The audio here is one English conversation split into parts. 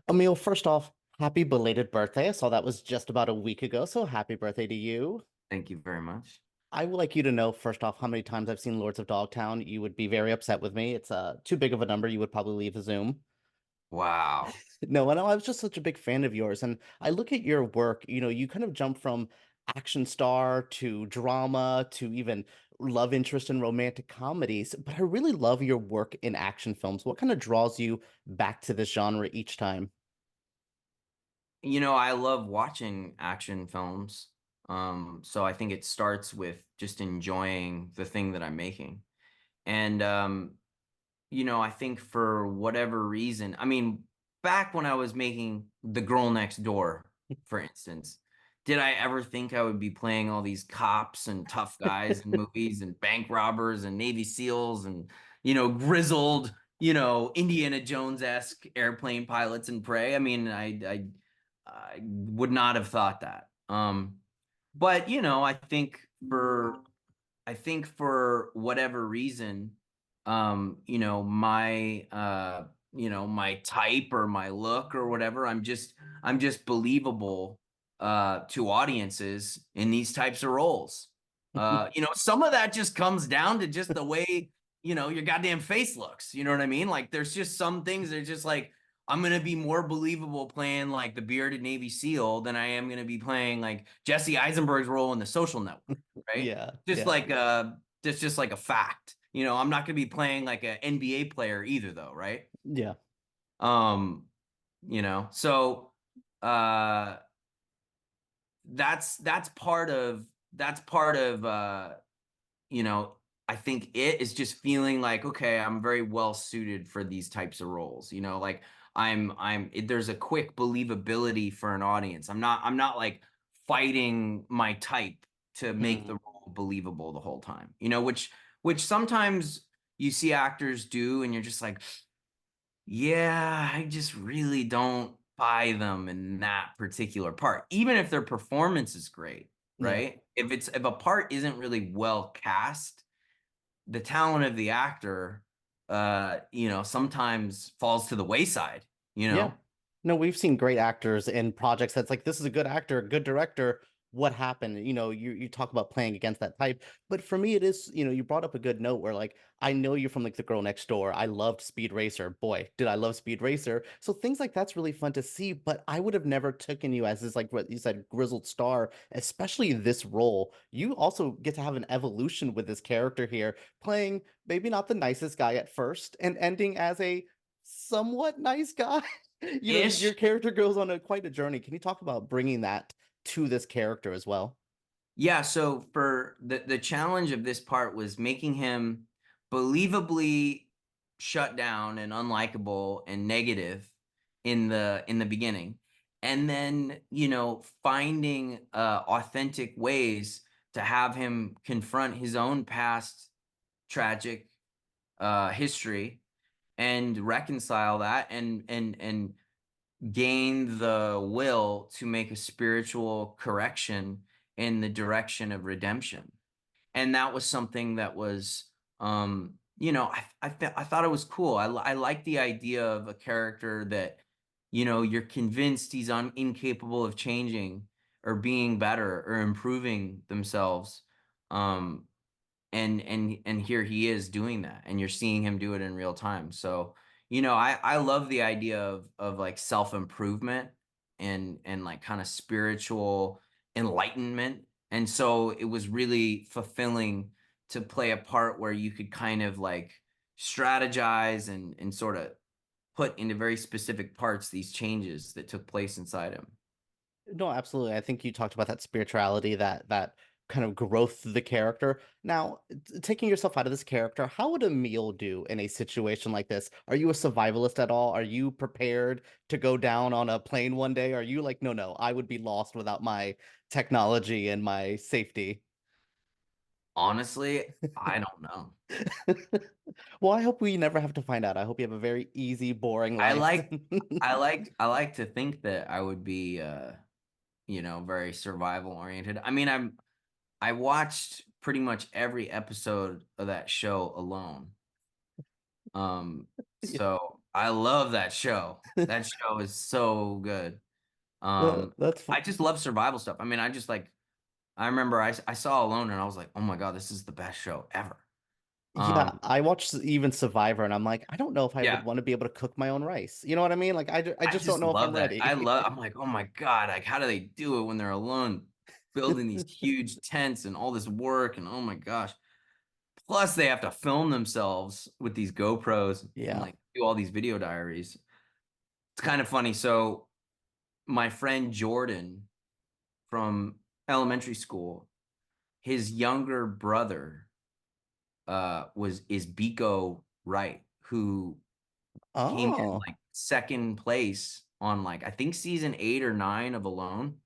Emile, first off, happy belated birthday. I saw that was just about a week ago, so happy birthday to you. Thank you very much. I would like you to know, first off, how many times I've seen Lords of Dogtown. You would be very upset with me. It's too big of a number. You would probably leave the Zoom. Wow. No, I was just such a big fan of yours. And I look at your work, you kind of jump from action star to drama to even love interest in romantic comedies. But I really love your work in action films. What kind of draws you back to this genre each time? I love watching action films. So I think it starts with just enjoying the thing that I'm making. And I think for whatever reason, I mean, back when I was making The Girl Next Door, for instance, did I ever think I would be playing all these cops and tough guys in movies and bank robbers and Navy SEALs and, grizzled, Indiana Jones-esque airplane pilots and prey? I mean, I would not have thought that. But I think for whatever reason, my type or my look or whatever, I'm just believable to audiences in these types of roles. Some of that just comes down to just the way, your goddamn face looks. You know what I mean? Like there's just some things that are just like I'm gonna be more believable playing like the bearded Navy SEAL than I am gonna be playing like Jesse Eisenberg's role in The Social Network, right? Yeah, Just yeah, like that's just like a fact. I'm not gonna be playing like an NBA player either, though, right? yeah. Um, so uh that's part of you know, I think it is just feeling like, okay, I'm very well suited for these types of roles. Like there's a quick believability for an audience. I'm not like fighting my type to make the Hmm. role believable the whole time. Which sometimes you see actors do, and you're just like, yeah, I just really don't buy them in that particular part, even if their performance is great, Yeah. right? If a part isn't really well cast, the talent of the actor, sometimes falls to the wayside, you Yeah. know? No, we've seen great actors in projects that's like, this is a good actor, a good director. What happened? You talk about playing against that type. But for me, it is, you brought up a good note where like I know you're from like the girl next door. I loved Speed Racer. Boy, did I love Speed Racer. So things like that's really fun to see, but I would have never taken you as this like what you said, grizzled star, especially this role. You also get to have an evolution with this character here, playing maybe not the nicest guy at first and ending as a somewhat nice guy. Your Ish. character goes on quite a journey. Can you talk about bringing that to this character as well? Yeah, so for the challenge of this part was making him believably shut down and unlikable and negative in the beginning. And then, finding authentic ways to have him confront his own past tragic history and reconcile that and gain the will to make a spiritual correction in the direction of redemption. And that was something that was, I thought it was cool. I like the idea of a character that, you're convinced he's incapable of changing or being better or improving themselves. Um, and here he is doing that, and you're seeing him do it in real time. So I love the idea of like self-improvement and like kind of spiritual enlightenment. And so it was really fulfilling to play a part where you could kind of like strategize and sort of put into very specific parts these changes that took place inside him. No, absolutely. I think you talked about that spirituality, that kind of growth of the character. Now, taking yourself out of this character, how would Emil do in a situation like this? Are you a survivalist at all? Are you prepared to go down on a plane one day? Are you like, no, no, I would be lost without my technology and my safety? Honestly, I don't know. Well, I hope we never have to find out. I hope you have a very easy, boring I life. like I like to think that I would be very survival oriented. I mean, I watched pretty much every episode of that show alone. Um, Yeah. so I love that show. That show is so good. That's I just love survival stuff. I mean, I just like I remember I saw Alone and I was like, "Oh my God, this is the best show ever." Yeah, Um, I watched even Survivor and I'm like, I don't know if I would yeah, want to be able to cook my own rice. You know what I mean? Like I I just don't just know if I'm love that. ready. I'm like, "Oh my God, like how do they do it when they're alone building these huge tents and all this work and oh my gosh." Plus they have to film themselves with these GoPros and Yeah. like do all these video diaries. It's kind of funny. So my friend Jordan from elementary school, his younger brother was is Biko Wright, who came in Oh. like second place on like I think season 8 or 9 of Alone.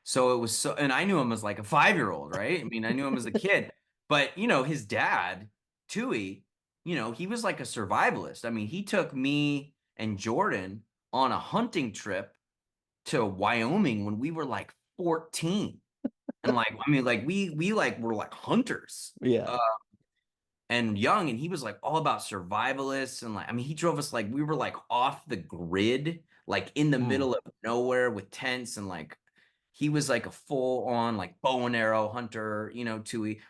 So it was so, and I knew him as like a 5-year-old, right? I mean, I knew him as a kid, but his dad, Tui, he was like a survivalist. I mean, he took me and Jordan on a hunting trip to Wyoming when we were like 14. And like, I mean, like we like were like hunters. Yeah. And young, and he was like all about survivalists and like I mean he drove us like we were like off the grid, like in the Mm. middle of nowhere with tents and like he was like a full on like bow and arrow hunter, Tui.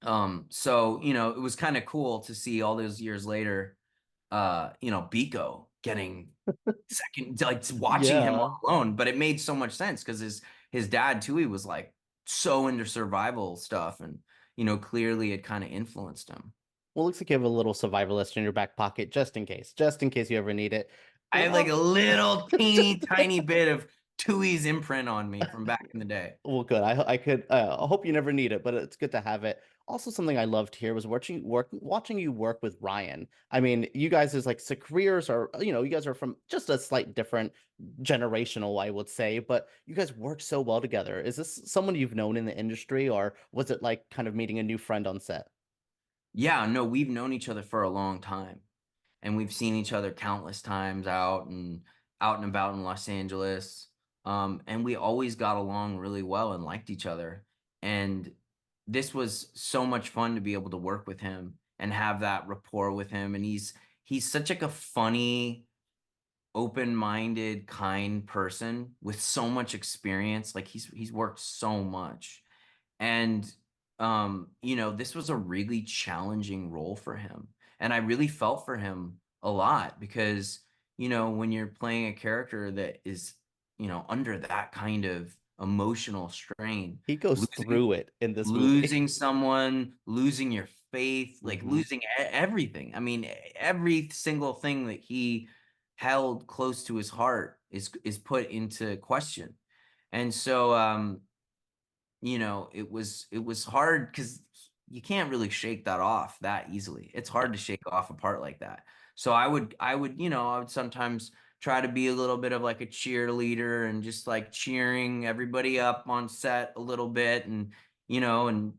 So it was kind of cool to see all those years later, Biko getting second, like watching him Yeah. alone, but it made so much sense because his dad Tui was like so into survival stuff and clearly it kind of influenced him. Well, looks like you have a little survivalist in your back pocket just in case you ever need it. I have like a Well, little teeny tiny bit of Tui's imprint on me from back in the day. well, good. I could. I hope you never need it, but it's good to have it. Also, something I loved here was watching you work with Ryan. I mean, you guys is like careers are, you guys are from just a slight different generational, I would say, but you guys work so well together. Is this someone you've known in the industry, or was it like kind of meeting a new friend on set? Yeah, no, we've known each other for a long time. And we've seen each other countless times out and about in Los Angeles. And we always got along really well and liked each other. And this was so much fun to be able to work with him and have that rapport with him. And he's such like a funny, open-minded, kind person with so much experience. Like he's worked so much. And this was a really challenging role for him. And I really felt for him a lot because, when you're playing a character that is, under that kind of emotional strain, He goes losing through it in this movie. losing someone, losing your faith, like Hmm. losing everything. I mean, every single thing that he held close to his heart is put into question. And so it was hard because you can't really shake that off that easily. It's Yeah. hard to shake off a part like that. So I would sometimes try to be a little bit of like a cheerleader and just like cheering everybody up on set a little bit and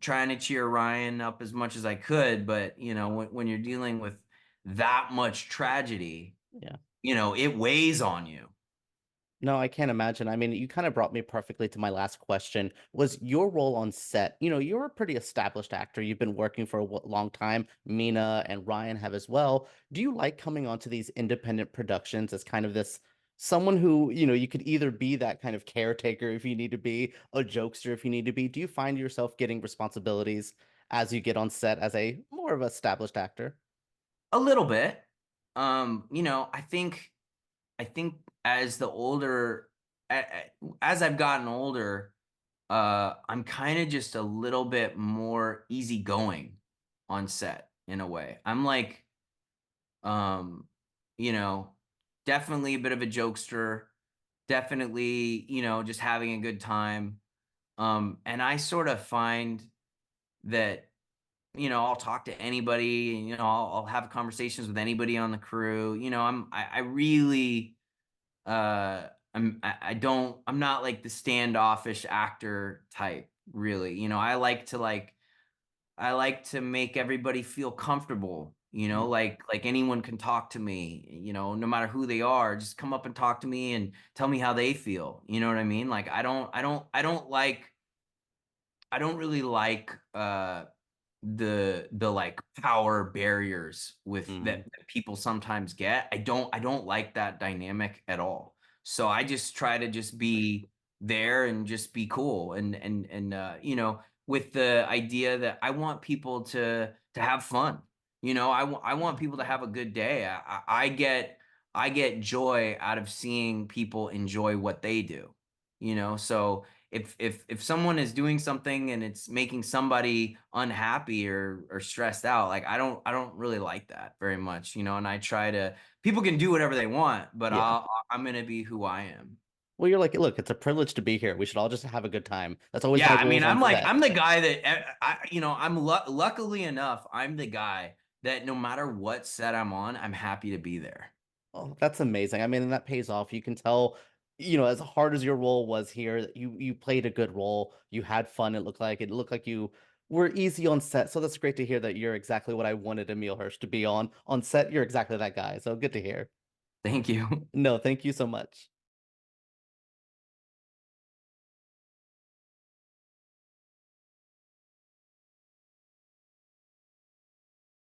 trying to cheer Ryan up as much as I could. But, when you're dealing with that much tragedy, Yeah. it weighs on you. No, I can't imagine. I mean, you kind of brought me perfectly to my last question. Was your role on set? You're a pretty established actor. You've been working for a long time. Mina and Ryan have as well. Do you like coming onto these independent productions as kind of this someone who, you could either be that kind of caretaker if you need to be, a jokester if you need to be? Do you find yourself getting responsibilities as you get on set as a more of an established actor? A little bit. I think as the older as I've gotten older, I'm kind of just a little bit more easygoing on set in a way. I'm like, um, you know, definitely a bit of a jokester, definitely, just having a good time. And I sort of find that, I'll talk to anybody, and, I'll have conversations with anybody on the crew. I really I'm not like the standoffish actor type, really. I like to make everybody feel comfortable, Mm. like anyone can talk to me, no matter who they are, just come up and talk to me and tell me how they feel. You know what I mean? Like I don't really like the like power barriers with Mm. that people sometimes get. I don't like that dynamic at all. So I just try to just be there and just be cool and you know, with the idea that I want people to have fun. You know, I want people to have a good day. I get joy out of seeing people enjoy what they do. You know, so if someone is doing something and it's making somebody unhappy or stressed out, like I don't really like that very much, you know, and I try to people can do whatever they want, but Yeah. I'm gonna be who I am. Well, you're like, look, it's a privilege to be here. We should all just have a good time. That's always Yeah, my I mean, rules on set. I'm the guy that you know, luckily enough, I'm the guy that no matter what set I'm on, I'm happy to be there. Oh, that's amazing. I mean, and that pays off. You can tell, as hard as your role was here, that you played a good role. You had fun. It looked like you were easy on set. So that's great to hear that you're exactly what I wanted Emile Hirsch to be on set. You're exactly that guy. So good to hear. Thank you. No, thank you so much.